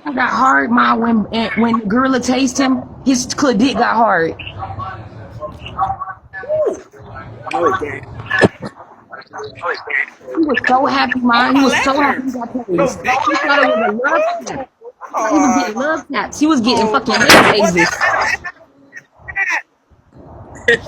I got hard, ma. When Gorilla tased him, his dick got hard. No, it didn't. He was so happy, Oh, ma. He my was so happy he lanterns. got Those tased. dick He thought it was a love lanterns. tap. He was Oh, getting love taps. He was getting oh. fucking head Well, tasers.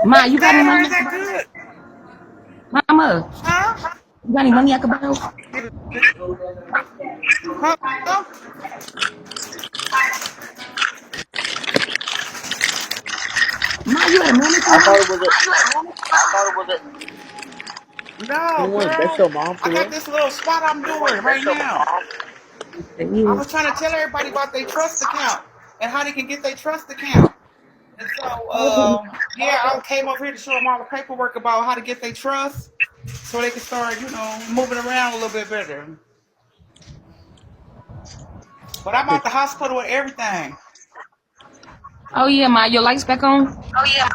Ma, that's you got any bad or money is I could that borrow? good? Mama, Huh? you got any money I could borrow? Huh? Ma, you at I thought Mammoth? it was a No, 21. That's girl. your mom I for got real? this little spot I'm doing right now. I was trying to tell everybody about their trust account and how they can get their trust account. And so, yeah, I came over here to show them all the paperwork about how to get their trust so they can start, moving around a little bit better. But I'm at the hospital with everything. Oh yeah, ma, your lights back on? Yeah,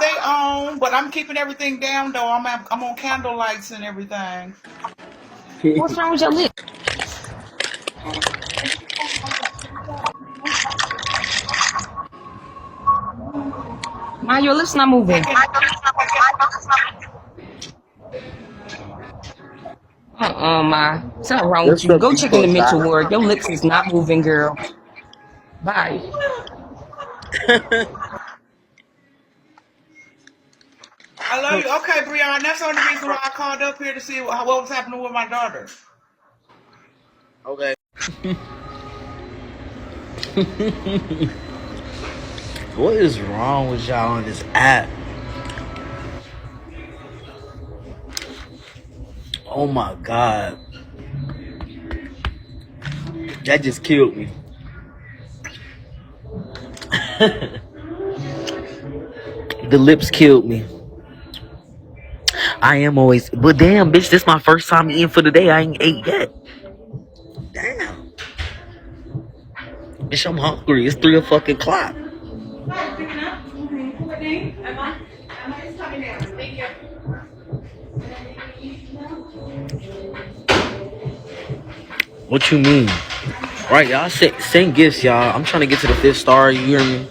they own, but I'm keeping everything down though. I'm on candle lights and everything. What's wrong with your lip? Ma, your lips not moving. Taking, Ma. Something wrong with That's you. the Go check in bigo the shot. mental ward. Your lips is not moving, girl. Bye. I love you. Okay, Breon, that's the only reason why I called up here to see what was happening with my daughter. Okay. What is wrong with y'all on this app? Oh my god. That just killed me. The lips killed me. I am always, but damn, bitch, this my first time eating for the day. I ain't ate yet. Damn, bitch, I'm hungry. It's 3 o'clock. What you mean? Right, y'all send gifts, y'all. I'm trying to get to the 5th star. You hear me?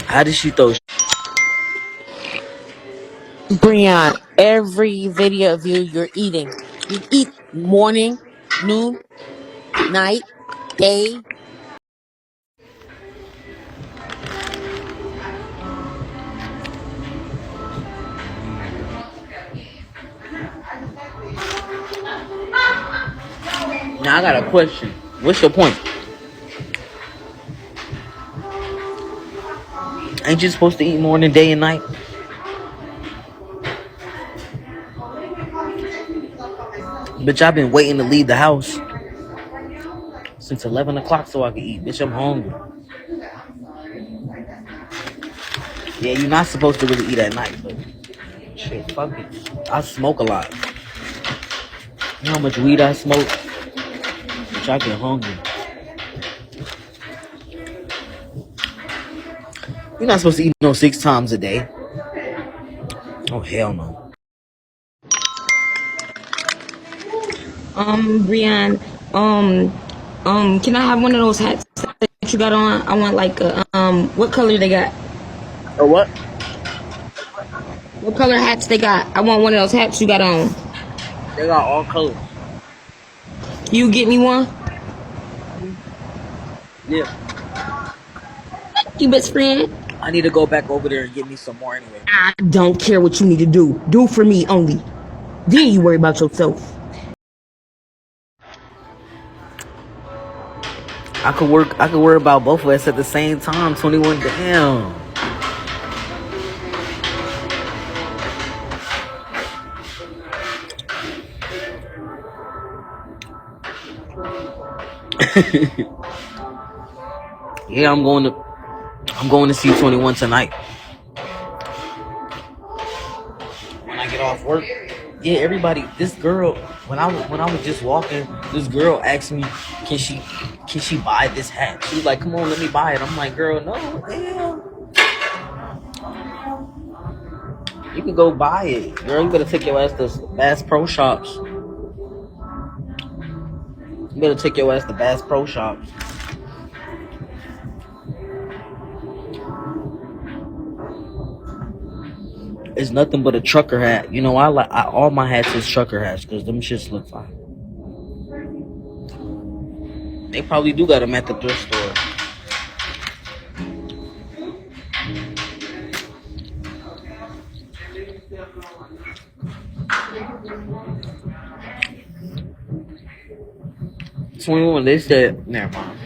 How did she throw? Breon, every video of you're eating. You eat morning, noon, night, day. Now I got a question. What's your point? Ain't you supposed to eat morning, day, and night? Bitch, I've been waiting to leave the house since 11 o'clock so I can eat. Bitch, I'm hungry. Yeah, you're not supposed to really eat at night, but shit, fuck it. I smoke a lot. You know how much weed I smoke? Bitch, I get hungry. You're not supposed to eat no 6 times a day. Oh, hell no. Breon, can I have one of those hats that you got on? I want like what color they got? Oh, what? What color hats they got? I want one of those hats you got on. They got all colors. You get me one? Yeah. You best friend? I need to go back over there and get me some more anyway. I don't care what you need to do. Do for me only. Then you worry about yourself. I could worry about both of us at the same time. 21, damn. Yeah, I'm going to see 21 tonight. When I get off work. Yeah, everybody, this girl, when I was just walking, this girl asked me, can she buy this hat? She was like, come on, let me buy it. I'm like, girl, no, damn. You can go buy it. Girl, you better take your ass to Bass Pro Shops. You better take your ass to Bass Pro Shops. It's nothing but a trucker hat. You know, all my hats is trucker hats because them shits look fine. They probably do got them at the thrift store. When they said, never mind.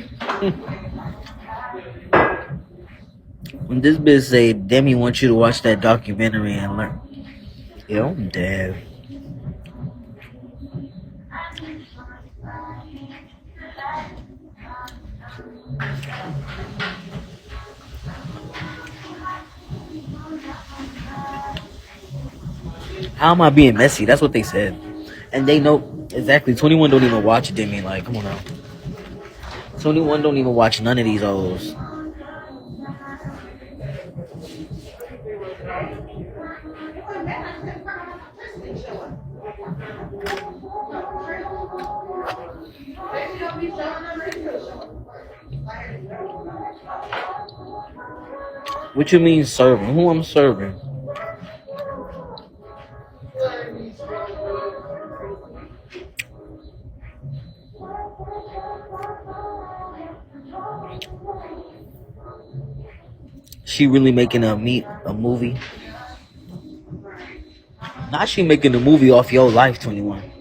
When this bitch say, Demi wants you to watch that documentary and learn. Yo, I'm dead. How am I being messy? That's what they said. And they know exactly. 21 don't even watch Demi. Like, come on now. 21 don't even watch none of these hoes. What you mean serving? Who I'm serving? She really making a movie? Now she making a movie off your life, 21.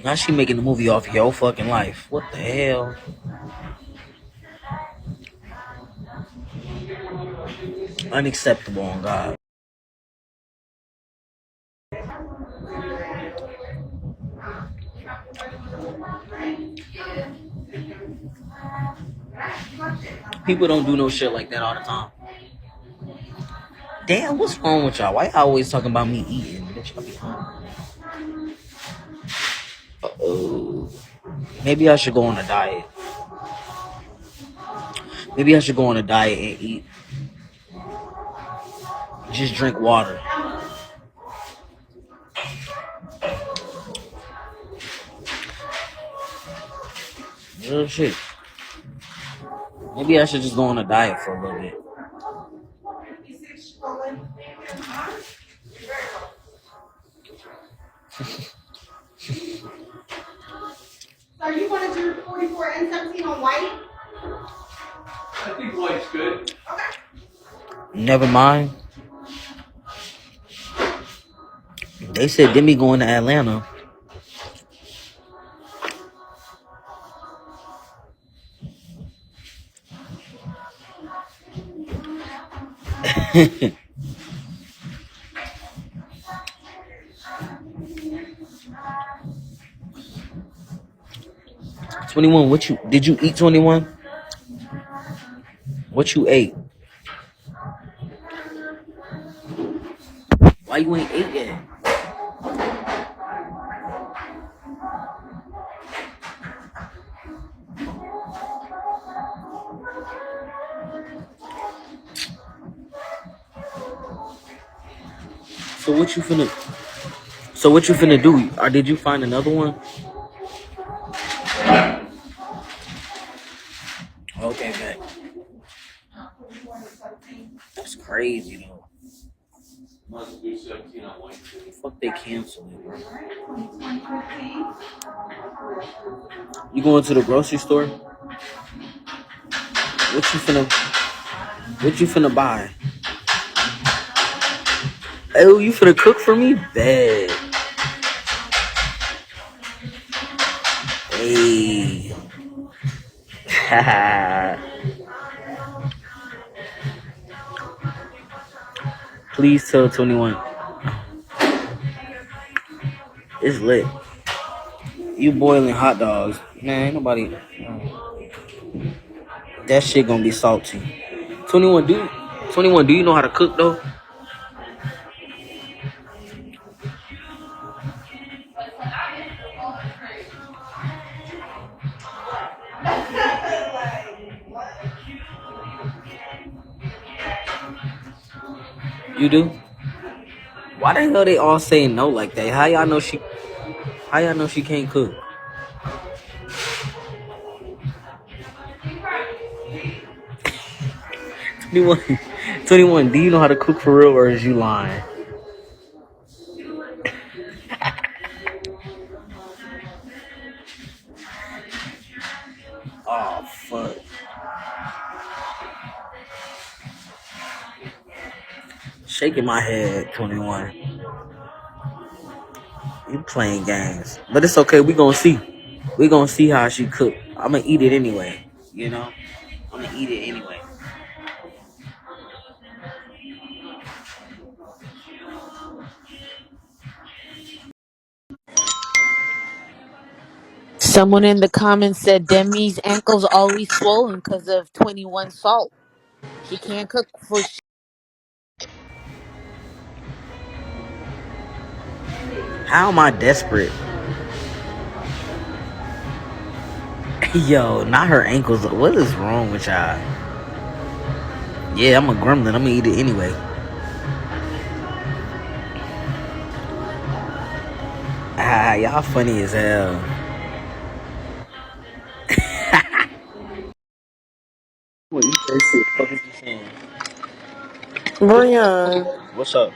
Now she making a movie off your fucking life. What the hell? Unacceptable on God. People don't do no shit like that all the time. Damn, what's wrong with y'all? Why y'all always talking about me eating? Bitch, I be hungry. Uh-oh. Maybe I should go on a diet. Maybe I should go on a diet and eat. Just drink water. Real shit. Maybe I should just go on a diet for a little bit. So you want to do 44 and 17 on white? I think white's good. Okay. Never mind. They said Demi going to Atlanta. $21, what you did you eat, $21? What you ate? Why you ain't ate yet? So what you finna do? Or did you find another one? Okay, man. That's crazy though. Must do 17 on white. Fuck, they cancel it, bro. You going to the grocery store? What you finna buy? Oh, you finna cook for me? Bad. Hey. Please tell 21. It's lit. You boiling hot dogs. Man, ain't nobody. That shit gonna be salty. 21, do you know how to cook though? You do? Why the hell they all saying no like that? How y'all know she? How y'all know she can't cook? 21, 21. Do you know how to cook for real, or is you lying? Oh fuck! Shaking my head, 21. You playing games, but it's okay. We gonna see. We gonna see how she cook. I'm gonna eat it anyway. You know, I'm gonna eat it anyway. Someone in the comments said Demi's ankles always swollen because of 21 salt. She can't cook for How am I desperate? Yo, not her ankles. What is wrong with y'all? Yeah, I'm a gremlin. I'm gonna eat it anyway. Ah, y'all funny as hell. What you crazy? What is you saying? Breon, What's up?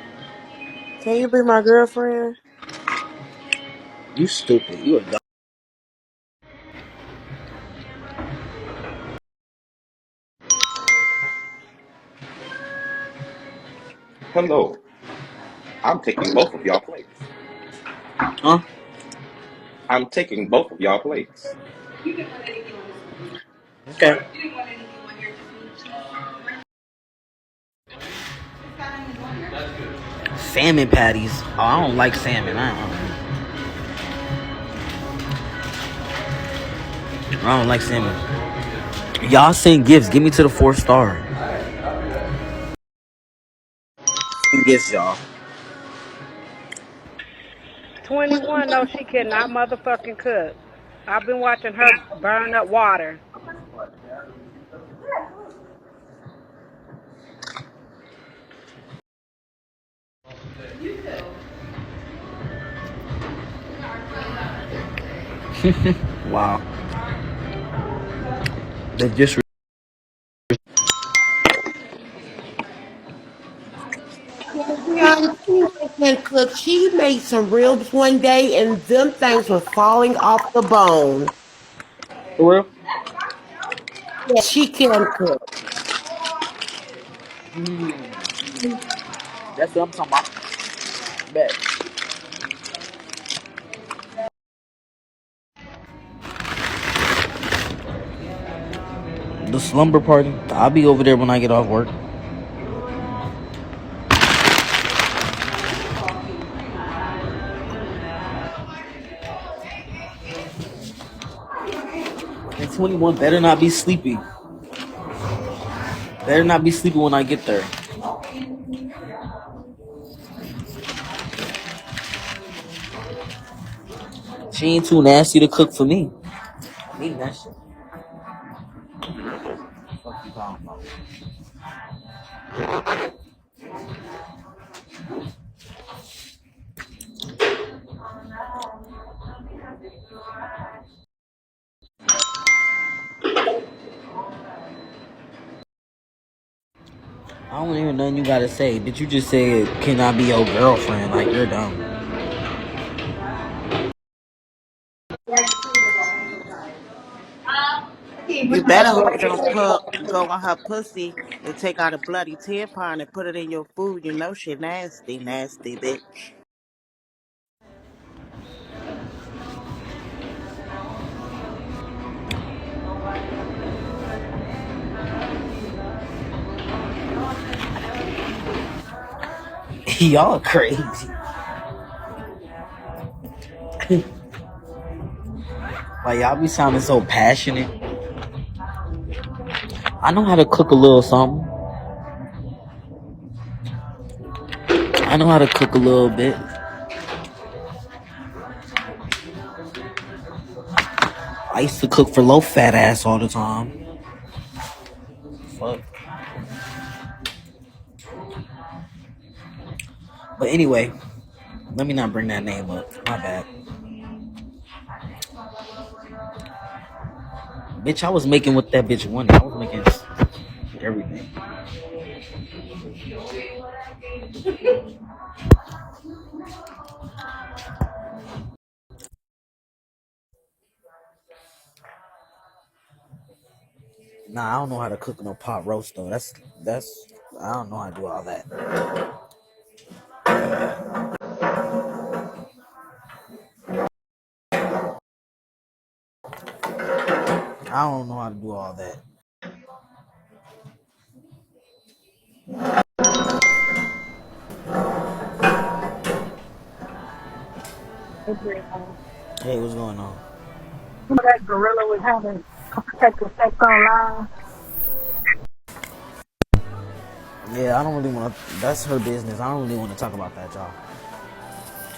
can you be my girlfriend? You stupid. You a dumb. Hello. I'm taking both of y'all plates. Huh? I'm taking both of y'all plates. Okay. Salmon patties. Oh, I don't like salmon. I don't like salmon. Y'all send gifts. Give me to the 4-star. Send gifts, y'all. 21 knows she cannot motherfucking cook. I've been watching her burn up water. Wow. They just. Breon, she can cook. She made some ribs one day, and them things were falling off the bone. For real? Yeah, she can cook. That's what I'm talking about. Bet. The slumber party. I'll be over there when I get off work. And 21 better not be sleepy. Better not be sleepy when I get there. She ain't too nasty to cook for me. I need that shit. Fuck you talking about? I don't hear nothing you gotta say. Did you just say, can I be your girlfriend? Like, you're dumb. You better hope you don't go on her pussy and take out a bloody tampon and put it in your food. You know she nasty, nasty bitch. Y'all crazy. Like, y'all be sounding so passionate. I know how to cook a little something. I know how to cook a little bit. I used to cook for low fat ass all the time. Fuck. But anyway, let me not bring that name up. My bad. Bitch, I was making what that bitch wanted. I was making everything. Nah, I don't know how to cook no pot roast though. That's I don't know how to do all that. I don't know how to do all that. Hey, Breon. Hey, what's going on? Remember that gorilla was having protective sex online? Yeah, I don't really want to. That's her business. I don't really want to talk about that, y'all.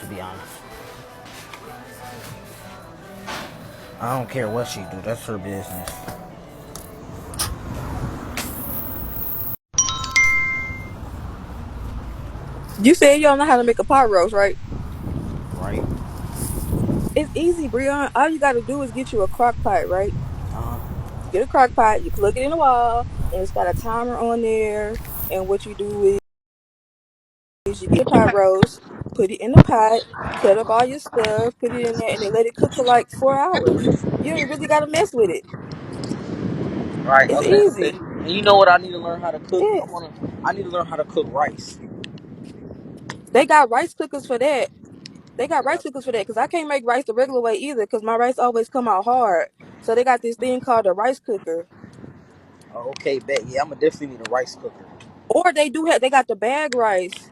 To be honest, I don't care what she do. That's her business, You said you don't know how to make a pot roast, right? right? It's easy, Breon. All you gotta do is get you a crock pot, right? Uh, You get a crock pot, you plug it in the wall, and it's got a timer on there. And what you do is you get a pot roast, put it in the pot, cut up all your stuff, put it in there, and then let it cook for like 4 hours. You ain't really gotta mess with it. right. It's Okay. Okay. easy. And you know what? I need to learn how to cook. Yeah. I need to learn how to cook rice. They got rice cookers for that. They got rice cookers for that because I can't make rice the regular way either because my rice always come out hard. So they got this thing called a rice cooker. Oh, okay, bet. Yeah, I'm gonna definitely need a rice cooker. Or they got the bag rice.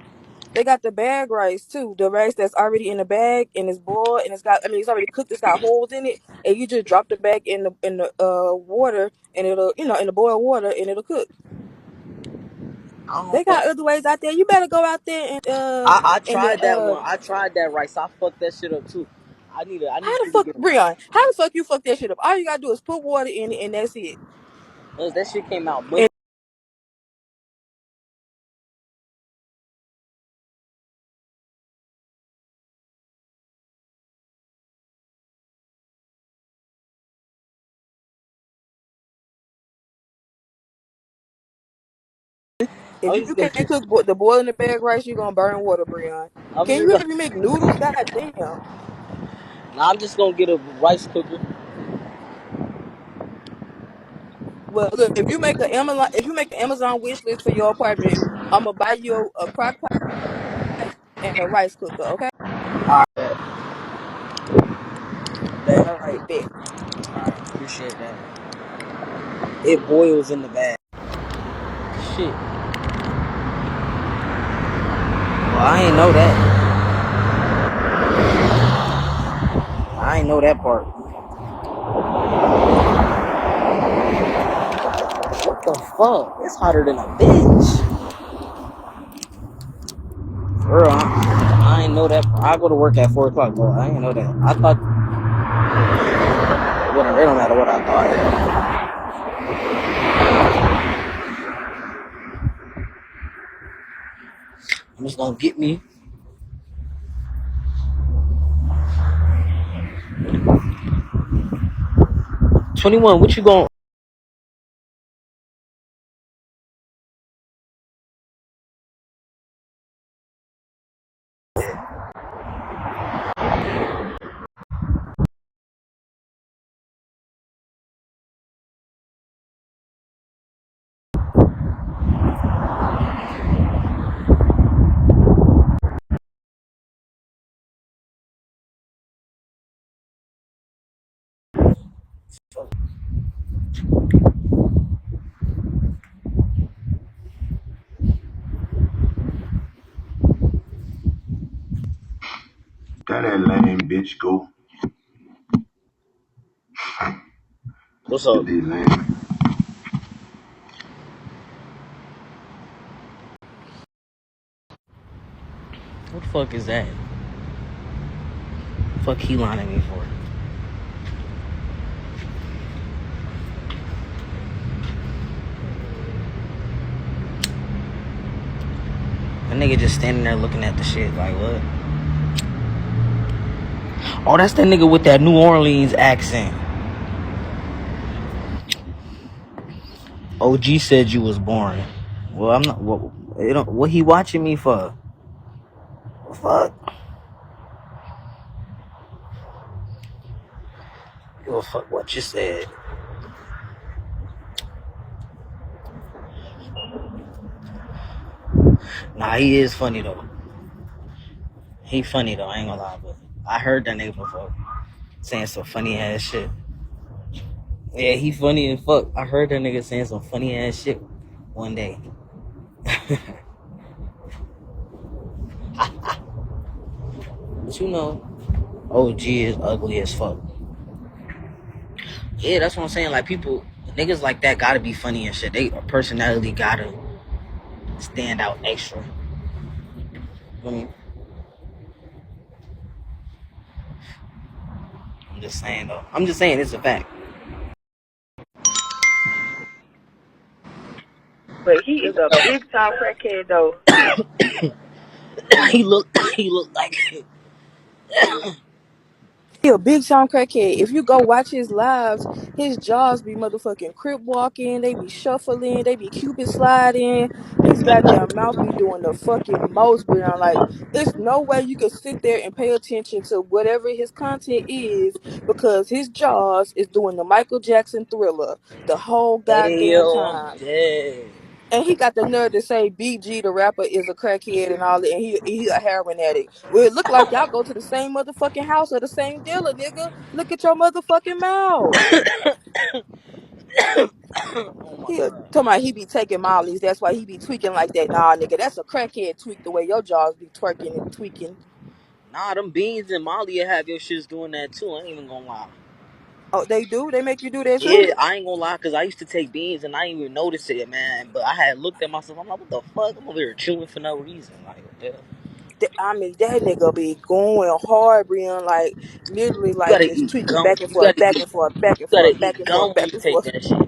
They got the bag rice too. The rice that's already in the bag and it's boiled and it's already cooked, it's got holes in it, and you just drop the bag in the water and it'll in the boiled water and it'll cook. I don't know They got other ways out there. You better go out there I and tried that one. I tried that rice. I fucked that shit up too. I need how the you to fuck get Breon, how the fuck you fuck that shit up? All you gotta do is put water in it and that's it. that shit came out mush. And if I'm you just can't gonna. cook the boiling the bag rice, you're gonna burn water, Breon. I'm Can just you gonna. help me make noodles? God damn. Nah, I'm just gonna get a rice cooker. Well, look, if you make an Amazon wish list for your apartment, I'm gonna buy you a crock pot and a rice cooker. Okay. Alright, bet. All right, bet. Alright, appreciate that. It boils in the bag. Shit. Well, I ain't know that. I ain't know that part. What the fuck? It's hotter than a bitch. Bro, I ain't know that. I go to work at 4 o'clock, bro. I ain't know that. I thought, whatever, it don't matter what I thought. I'm just gonna get me 21. What you going? That lame bitch go. What's The up? bitch lame. What the fuck is that? Fuck he lying at me for? The nigga just standing there looking at the shit like what? Oh, that's that nigga with that New Orleans accent. OG said you was boring. Well, I'm not. What he watching me for? Fuck. Give a fuck what you said. Nah, he is funny though. He funny though. I ain't gonna lie, but I heard that nigga before saying some funny ass shit. Yeah, he funny as fuck. I heard that nigga saying some funny ass shit one day. But you know, OG is ugly as fuck. Yeah, that's what I'm saying. Like people, niggas like that gotta be funny and shit. They personality gotta stand out extra. I mean, I'm just saying though. I'm just saying it's a fact. But he is a big time crackhead though. He look like He a big time crackhead. If you go watch his lives, his jaws be motherfucking crip walking, they be shuffling, they be cupid sliding. His goddamn mouth be doing the fucking most, Breon. Like, it's no way you can sit there and pay attention to whatever his content is because his jaws is doing the Michael Jackson Thriller the whole hey goddamn yo, I'm time. dead. And he got the nerve to say BG the rapper is a crackhead and all that, and he a heroin addict. Well, it look like y'all go to the same motherfucking house or the same dealer, nigga. Look at your motherfucking mouth. Oh my He god. talking about he be taking mollies. That's why he be tweaking like that. Nah, nigga, that's a crackhead tweak the way your jaws be twerking and tweaking. Nah, them beans and Molly have your shits doing that too. I ain't even gonna lie. Oh, they do? They make you do that too? Yeah, I ain't gonna lie, cause I used to take beans and I didn't even notice it, man. But I had looked at myself. I'm like, what the fuck? I'm over here chewing for no reason. Like, what the hell? I mean, that nigga be going hard, Brian. Like, literally, You like, gotta just eat tweaking gum. back and forth, back and forth, back You and gotta forth, back eat and gum forth, when back you and take forth. that shit.